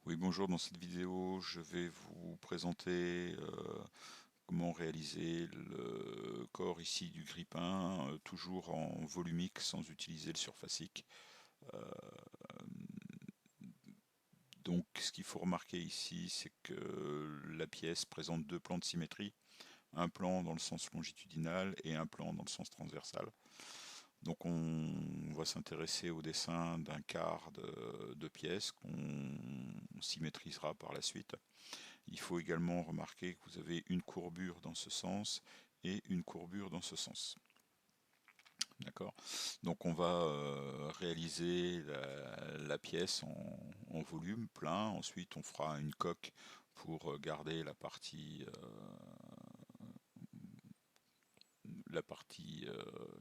Oui, bonjour, dans cette vidéo, je vais vous présenter comment réaliser le corps ici du grippin, toujours en volumique sans utiliser le surfacique. Euh, donc ce qu'il faut remarquer ici, c'est que la pièce présente deux plans de symétrie, un plan dans le sens longitudinal et un plan dans le sens transversal. Donc on va s'intéresser au dessin d'un quart de pièce qu'on symétrisera par la suite. Il faut également remarquer que vous avez une courbure dans ce sens et une courbure dans ce sens. D'accord. Donc on va réaliser la pièce en volume plein. Ensuite on fera une coque pour garder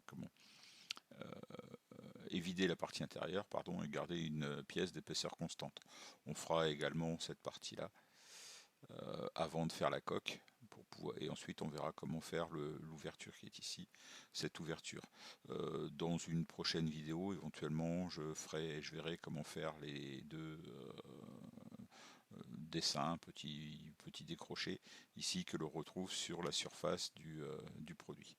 comment vider la partie intérieure, pardon, et garder une pièce d'épaisseur constante. On fera également cette partie-là avant de faire la coque et ensuite on verra comment faire l'ouverture qui est ici, cette ouverture. Dans une prochaine vidéo, éventuellement, je verrai comment faire les deux dessins, petits décrochés, ici que l'on retrouve sur la surface du produit.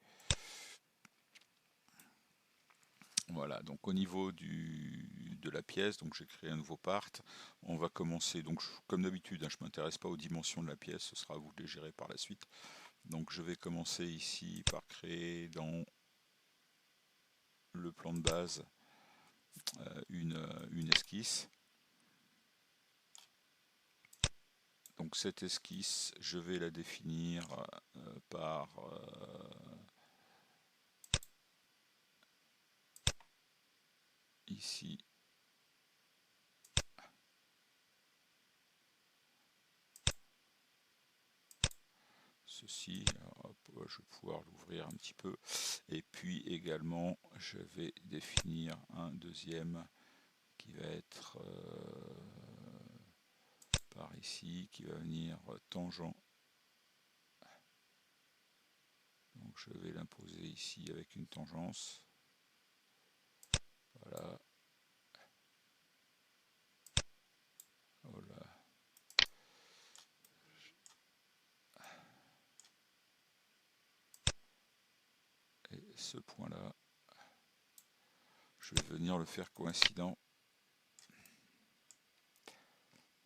Voilà, donc au niveau de la pièce, donc j'ai créé un nouveau part. On va commencer, donc comme d'habitude, hein, je ne m'intéresse pas aux dimensions de la pièce, ce sera à vous de les gérer par la suite. Donc je vais commencer ici par créer dans le plan de base une esquisse. Donc cette esquisse, je vais la définir par ici ceci. Alors, hop, je vais pouvoir l'ouvrir un petit peu. Et puis également, je vais définir un deuxième qui va être par ici, qui va venir tangent. Donc je vais l'imposer ici avec une tangence. Voilà. Voilà. Et ce point-là, je vais venir le faire coïncident.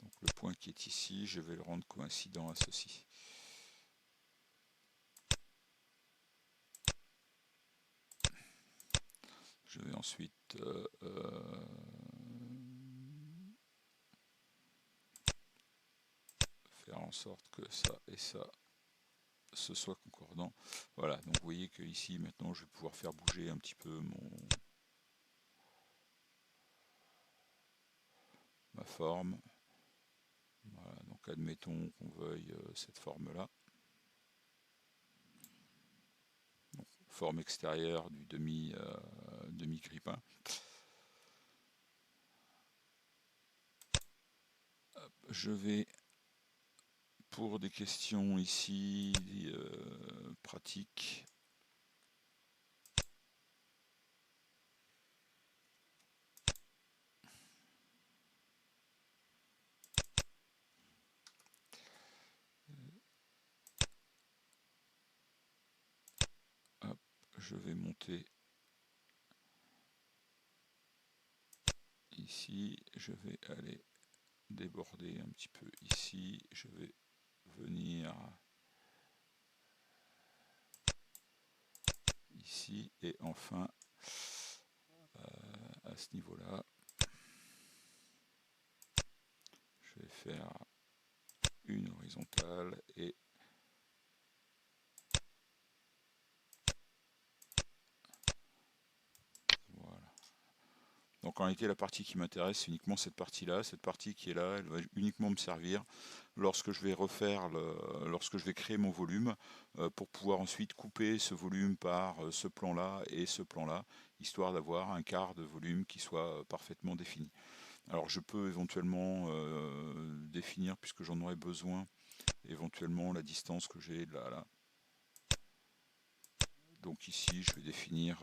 Donc le point qui est ici, je vais le rendre coïncident à ceci. Je vais ensuite faire en sorte que ça et ça ce soit concordant. Voilà, donc vous voyez que ici maintenant je vais pouvoir faire bouger un petit peu ma forme. Voilà, donc admettons qu'on veuille cette forme-là. Forme extérieure du demi-grippin. Je vais, pour des questions ici pratiques, hop, je vais monter ici, je vais aller déborder un petit peu ici, je vais venir ici et enfin à ce niveau là je vais faire une horizontale et voilà. Donc en réalité la partie qui m'intéresse c'est uniquement cette partie là, cette partie qui est là, elle va uniquement me servir lorsque je vais lorsque je vais créer mon volume pour pouvoir ensuite couper ce volume par ce plan là et ce plan là, histoire d'avoir un quart de volume qui soit parfaitement défini. Alors je peux éventuellement définir, puisque j'en aurai besoin, éventuellement la distance que j'ai là, là. Donc ici je vais définir,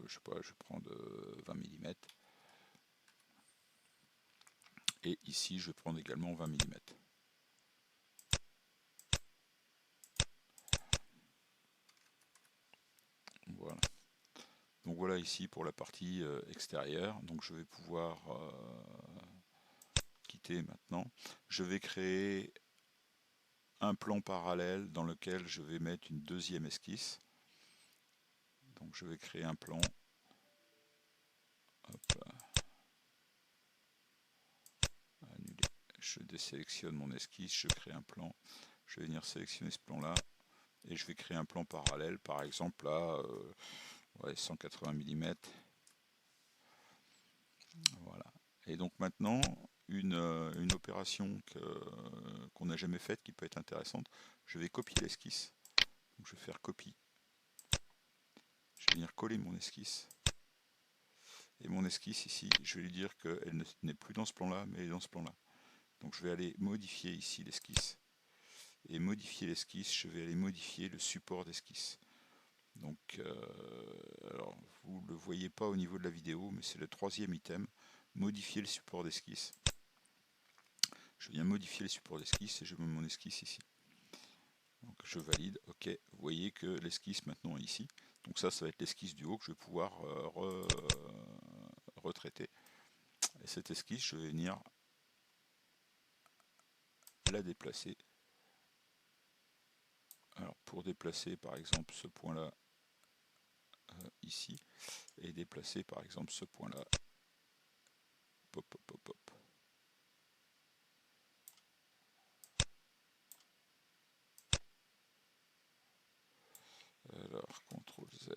je sais pas, je vais prendre 20 mm. Et ici, je vais prendre également 20 mm. Voilà. Donc voilà ici pour la partie extérieure. Donc je vais pouvoir quitter maintenant. Je vais créer un plan parallèle dans lequel je vais mettre une deuxième esquisse. Donc je vais créer un plan. Hop. Annuler. Je désélectionne mon esquisse, je crée un plan. Je vais venir sélectionner ce plan là et je vais créer un plan parallèle, par exemple à 180 mm. Voilà. Et donc maintenant, une opération qu'on n'a jamais faite qui peut être intéressante, je vais copier l'esquisse. Donc je vais faire copie. Je vais venir coller mon esquisse. Et mon esquisse ici, je vais lui dire qu'elle n'est plus dans ce plan-là, mais elle est dans ce plan-là. Donc je vais aller modifier ici l'esquisse. Et modifier l'esquisse, je vais aller modifier le support d'esquisse. Donc, alors, vous ne le voyez pas au niveau de la vidéo, mais c'est le troisième item, modifier le support d'esquisse. Je viens modifier le support d'esquisse et je mets mon esquisse ici. Donc je valide, ok, vous voyez que l'esquisse maintenant est ici. Donc ça va être l'esquisse du haut que je vais pouvoir retraiter. Et cette esquisse, je vais venir la déplacer. Alors pour déplacer par exemple ce point-là ici, et déplacer par exemple ce point-là. Pop, pop, pop, pop. Alors, CTRL Z.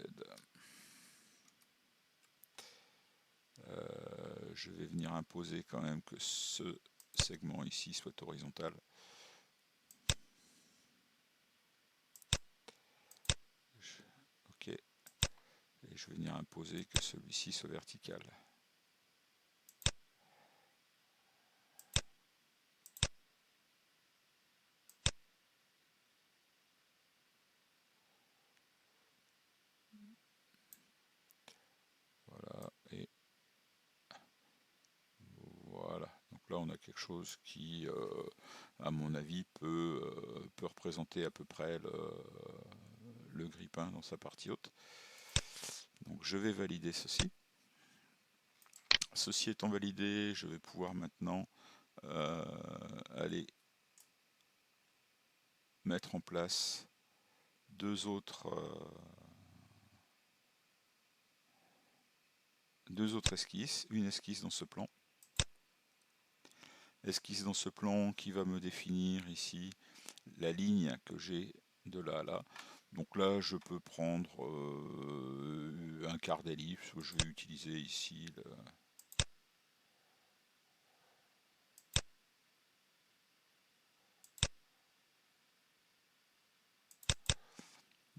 Je vais venir imposer quand même que ce segment ici soit horizontal. Ok. Et je vais venir imposer que celui-ci soit vertical. Voilà. Et voilà. Donc là, on a quelque chose qui, à mon avis, peut représenter à peu près le grippin dans sa partie haute. Donc je vais valider ceci. Ceci étant validé, je vais pouvoir maintenant aller mettre en place deux autres esquisses. Une esquisse dans ce plan. Esquisse dans ce plan qui va me définir ici la ligne que j'ai de là à là. Donc là, je peux prendre un quart d'ellipse. Je vais utiliser ici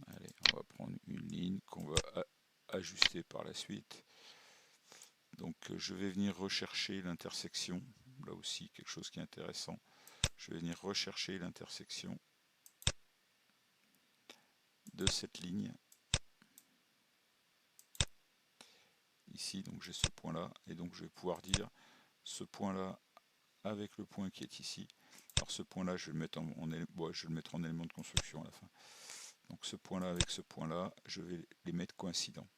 allez, on va prendre une ligne qu'on va ajuster par la suite. Donc je vais venir rechercher l'intersection. Là aussi, quelque chose qui est intéressant. Je vais venir rechercher l'intersection de cette ligne. Ici, donc j'ai ce point là, et donc je vais pouvoir dire ce point là avec le point qui est ici. Alors ce point là, je vais le mettre en élément de construction à la fin. Donc ce point là avec ce point là, je vais les mettre coïncidents.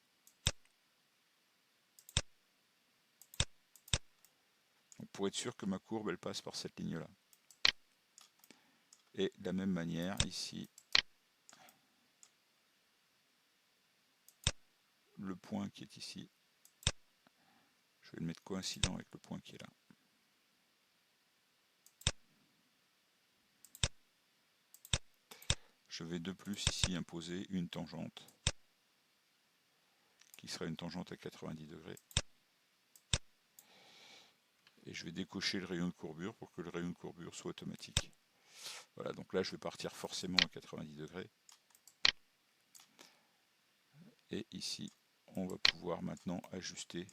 Donc pour être sûr que ma courbe elle passe par cette ligne là. Et de la même manière ici, le point qui est ici, je vais le mettre coïncident avec le point qui est là. Je vais de plus ici imposer une tangente qui sera une tangente à 90 degrés. Et je vais décocher le rayon de courbure pour que le rayon de courbure soit automatique. Voilà, donc là je vais partir forcément à 90 degrés. Et ici, on va pouvoir maintenant ajuster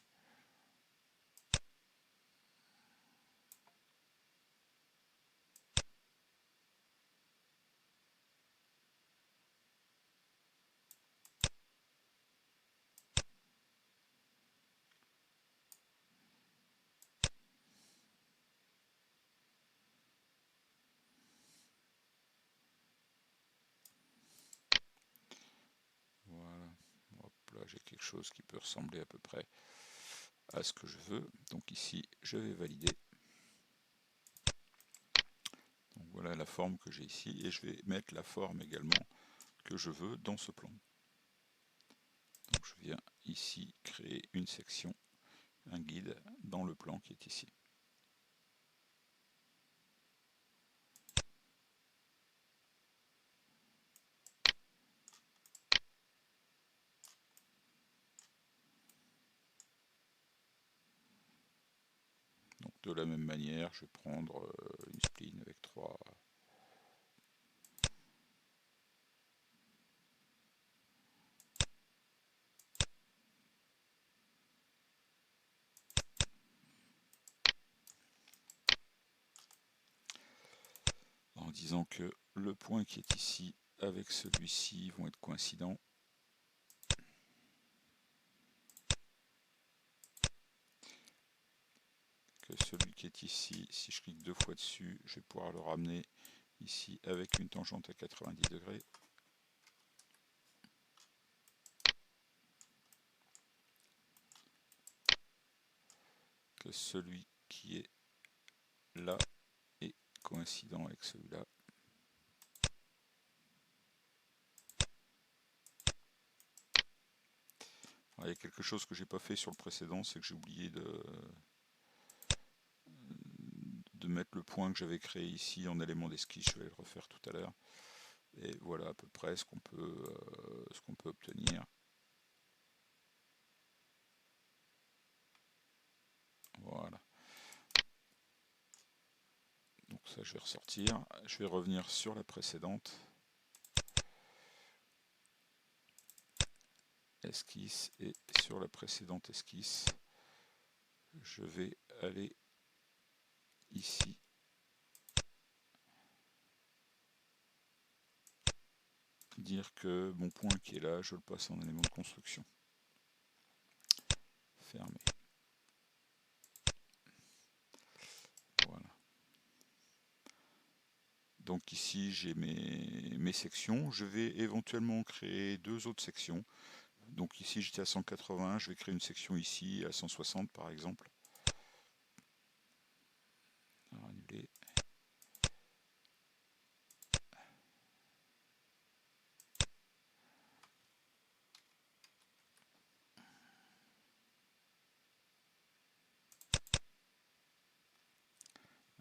quelque chose qui peut ressembler à peu près à ce que je veux. Donc ici, je vais valider. Donc voilà la forme que j'ai ici, et je vais mettre la forme également que je veux dans ce plan. Donc je viens ici créer une section, un guide dans le plan qui est ici. Donc de la même manière, je vais prendre une spline avec 3. En disant que le point qui est ici avec celui-ci vont être coïncidents. Que celui qui est ici, si je clique 2 fois dessus, je vais pouvoir le ramener ici avec une tangente à 90 degrés. Que celui qui est là est coïncident avec celui-là. Il y a quelque chose que j'ai pas fait sur le précédent, c'est que j'ai oublié de mettre le point que j'avais créé ici en élément d'esquisse. Je vais le refaire tout à l'heure. Et voilà à peu près ce qu'on peut obtenir. Voilà. Donc ça, je vais ressortir. Je vais revenir sur la précédente. Esquisse, et sur la précédente esquisse, je vais aller ici. Dire que mon point qui est là, je le passe en élément de construction. Fermé. Voilà. Donc ici j'ai mes sections. Je vais éventuellement créer 2 autres sections. Donc ici j'étais à 180, je vais créer une section ici à 160 par exemple. Alors, annuler.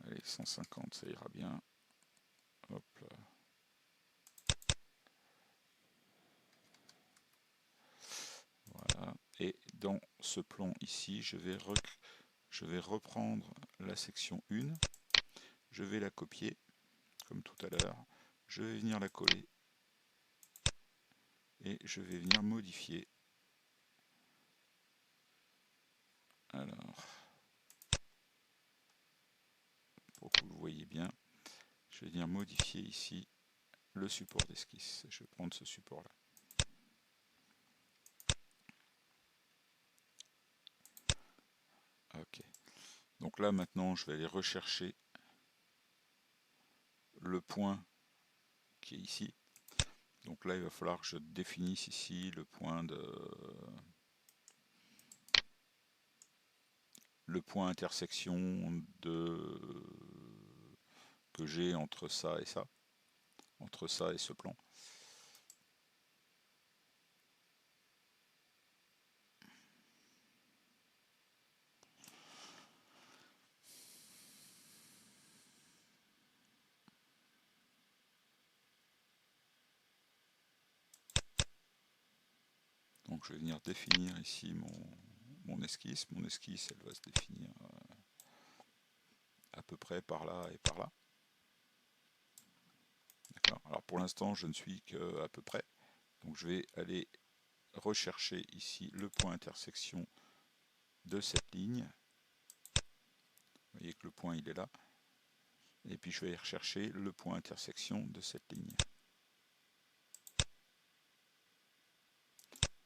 Allez, 150, ça ira bien. Hop là. Voilà. Et dans ce plan ici, je vais reprendre la section 1. Je vais la copier, comme tout à l'heure. Je vais venir la coller. Et je vais venir modifier. Alors, pour que vous le voyez bien, je vais venir modifier ici le support d'esquisse. Je vais prendre ce support-là. Ok. Donc là, maintenant, je vais aller rechercher le point qui est ici. Donc là, il va falloir que je définisse ici le point intersection que j'ai entre ça et ça, entre ça et ce plan. Donc je vais venir définir ici mon esquisse. Mon esquisse, elle va se définir à peu près par là et par là. D'accord. Alors pour l'instant, je ne suis qu'à peu près. Donc je vais aller rechercher ici le point intersection de cette ligne. Vous voyez que le point, il est là. Et puis je vais aller rechercher le point intersection de cette ligne.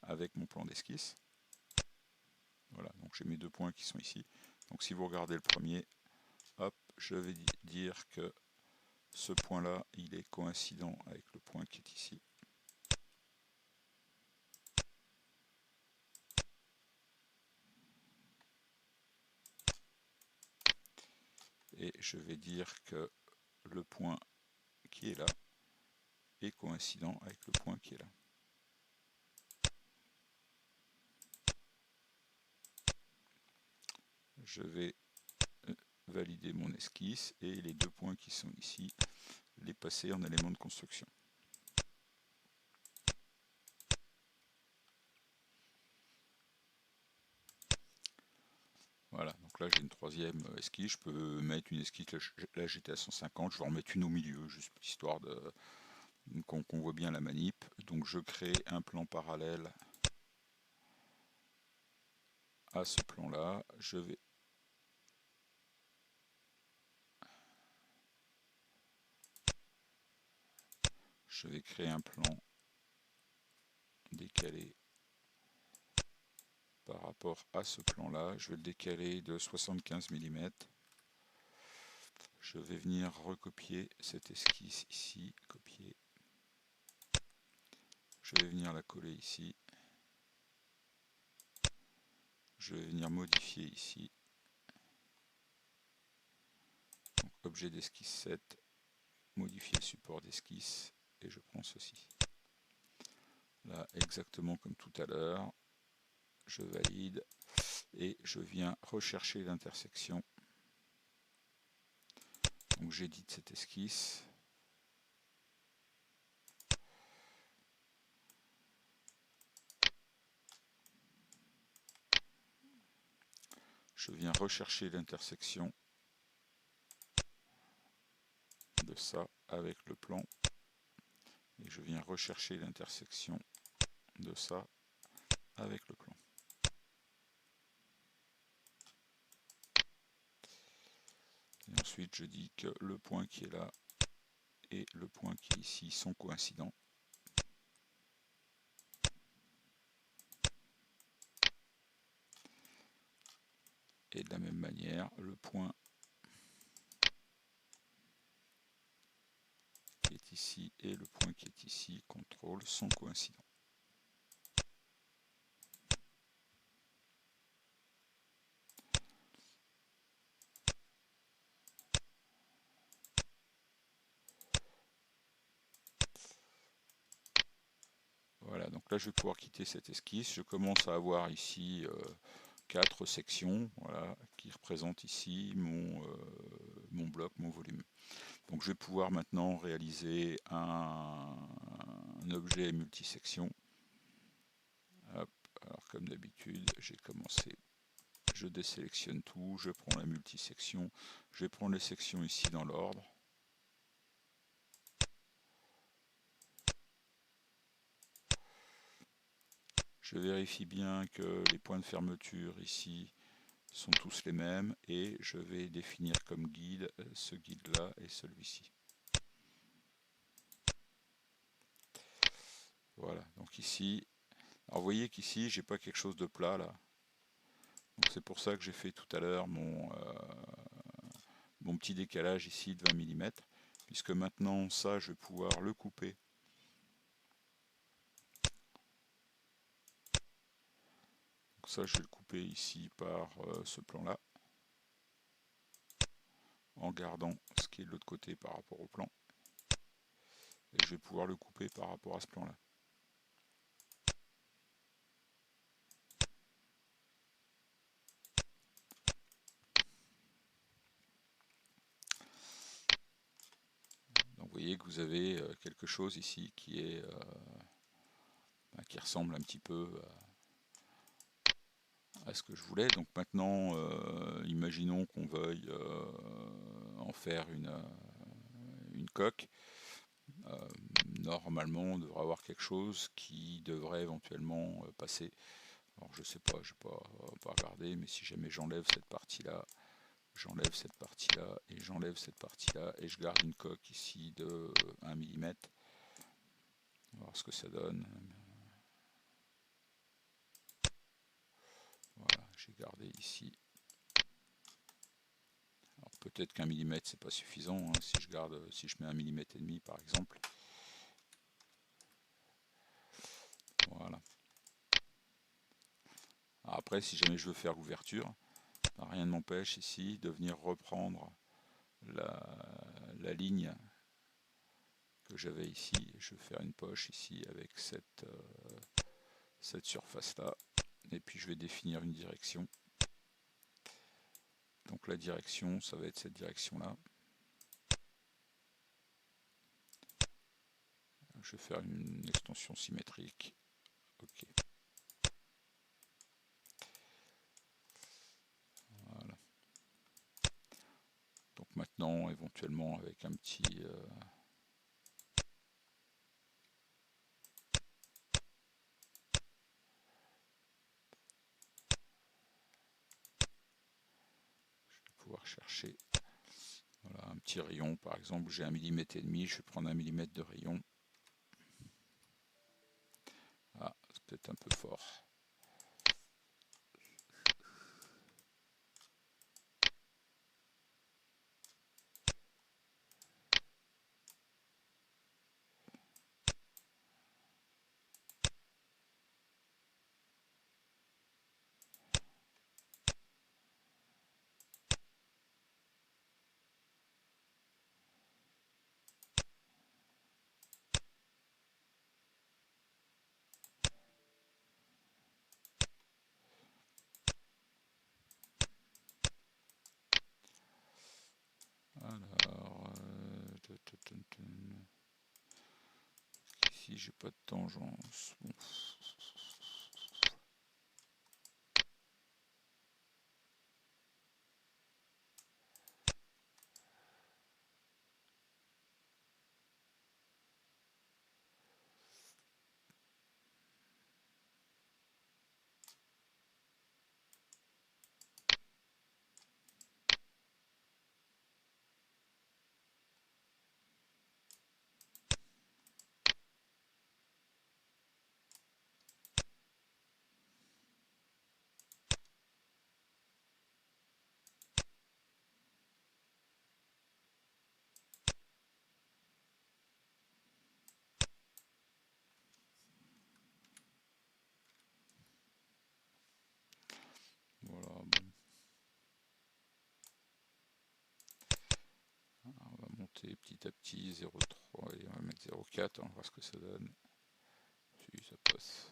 Avec mon plan d'esquisse. Voilà, donc j'ai mes 2 points qui sont ici. Donc si vous regardez le premier, hop, je vais dire que ce point-là, il est coïncident avec le point qui est ici. et je vais dire que le point qui est là est coïncident avec le point qui est là. Je vais valider mon esquisse et les deux points qui sont ici, les passer en éléments de construction. Voilà, donc là j'ai une troisième esquisse, je peux mettre une esquisse, là j'étais à 150, je vais en mettre une au milieu, juste histoire qu'on voit bien la manip. Donc je crée un plan parallèle à ce plan là, je vais créer un plan décalé par rapport à ce plan là, je vais le décaler de 75 mm. Je vais venir recopier cette esquisse ici, copier. Je vais venir la coller ici. Je vais venir modifier ici. Donc, objet d'esquisse 7, modifier le support d'esquisse, et je prends ceci. Là, exactement comme tout à l'heure, je valide et je viens rechercher l'intersection. Donc j'édite cette esquisse. Je viens rechercher l'intersection de ça avec le plan. Et je viens rechercher l'intersection de ça avec le plan. Et ensuite je dis que le point qui est là et le point qui est ici sont coïncidents. Et de la même manière, le point qui est ici et le point qui est ici, contrôle, sont coïncidents. Voilà, donc là je vais pouvoir quitter cette esquisse. Je commence à avoir ici 4 sections, voilà, qui représentent ici mon bloc, mon volume. Donc je vais pouvoir maintenant réaliser un objet multisection. Hop, alors comme d'habitude, j'ai commencé, je désélectionne tout, je prends la multisection, je vais prendre les sections ici dans l'ordre. Je vérifie bien que les points de fermeture ici sont tous les mêmes et je vais définir comme guide ce guide là et celui-ci. Voilà, donc ici, alors vous voyez qu'ici j'ai pas quelque chose de plat là, donc c'est pour ça que j'ai fait tout à l'heure mon petit décalage ici de 20 mm, puisque maintenant ça je vais pouvoir le couper. Donc ça je vais le couper ici par ce plan là, en gardant ce qui est de l'autre côté par rapport au plan, et je vais pouvoir le couper par rapport à ce plan là. Donc vous voyez que vous avez quelque chose ici qui est qui ressemble un petit peu à ce que je voulais. Donc maintenant, imaginons qu'on veuille en faire une coque. Normalement, on devrait avoir quelque chose qui devrait éventuellement passer. Alors je sais pas, je vais pas regarder, mais si jamais j'enlève cette partie-là, j'enlève cette partie-là et j'enlève cette partie-là et je garde une coque ici de 1 mm. On va voir ce que ça donne. Voilà, j'ai gardé ici. Alors peut-être qu'un millimètre c'est pas suffisant, hein, si je mets 1,5 mm par exemple. Voilà. Alors après, si jamais je veux faire l'ouverture, rien ne m'empêche ici de venir reprendre la ligne que j'avais ici. Je vais faire une poche ici avec cette surface là, et puis je vais définir une direction. Donc la direction, ça va être cette direction là. Je vais faire une extension symétrique. Ok. Voilà. Donc maintenant, éventuellement avec un petit pouvoir chercher, voilà, un petit rayon. Par exemple, j'ai 1,5 mm, je vais prendre 1 mm de rayon. Ah, c'est peut-être un peu fort. Alors, ici j'ai pas de tangence. Bon. Voilà, bon. Alors, on va monter petit à petit 0,3 et on va mettre 0,4, on va voir ce que ça donne. Si ça passe.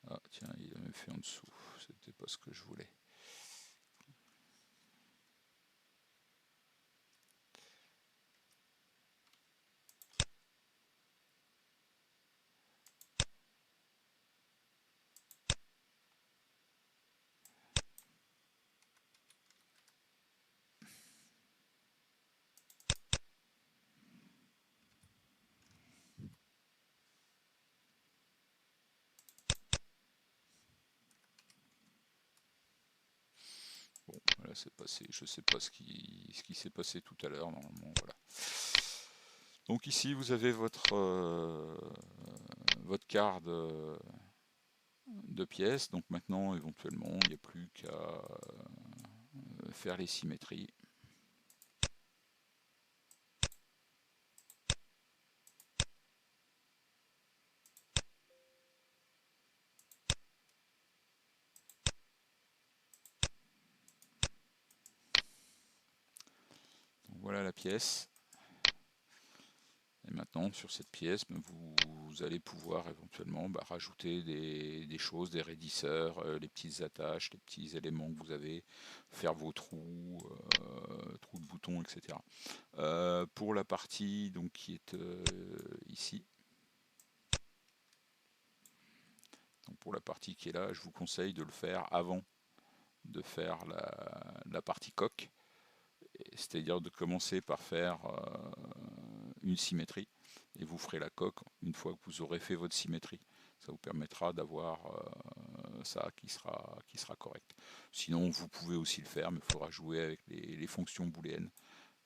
Ah tiens, il a même fait en dessous, c'était pas ce que je voulais. Bon, voilà, c'est passé. Je sais pas ce qui s'est passé tout à l'heure, normalement, voilà. Donc ici, vous avez votre quart de pièces. Donc maintenant, éventuellement, il n'y a plus qu'à faire les symétries. Donc voilà la pièce. Et maintenant, sur cette pièce, vous allez pouvoir éventuellement rajouter des choses, des raidisseurs, les petites attaches, les petits éléments que vous avez, faire vos trous, trous de boutons, etc. Pour la partie donc, qui est ici, donc pour la partie qui est là, je vous conseille de le faire avant de faire la partie coque, c'est-à-dire de commencer par faire une symétrie et vous ferez la coque une fois que vous aurez fait votre symétrie. Ça vous permettra d'avoir ça qui sera correct. Sinon, vous pouvez aussi le faire, mais il faudra jouer avec les fonctions booléennes.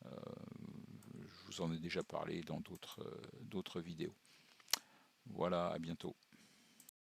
Je vous en ai déjà parlé dans d'autres vidéos. Voilà, à bientôt.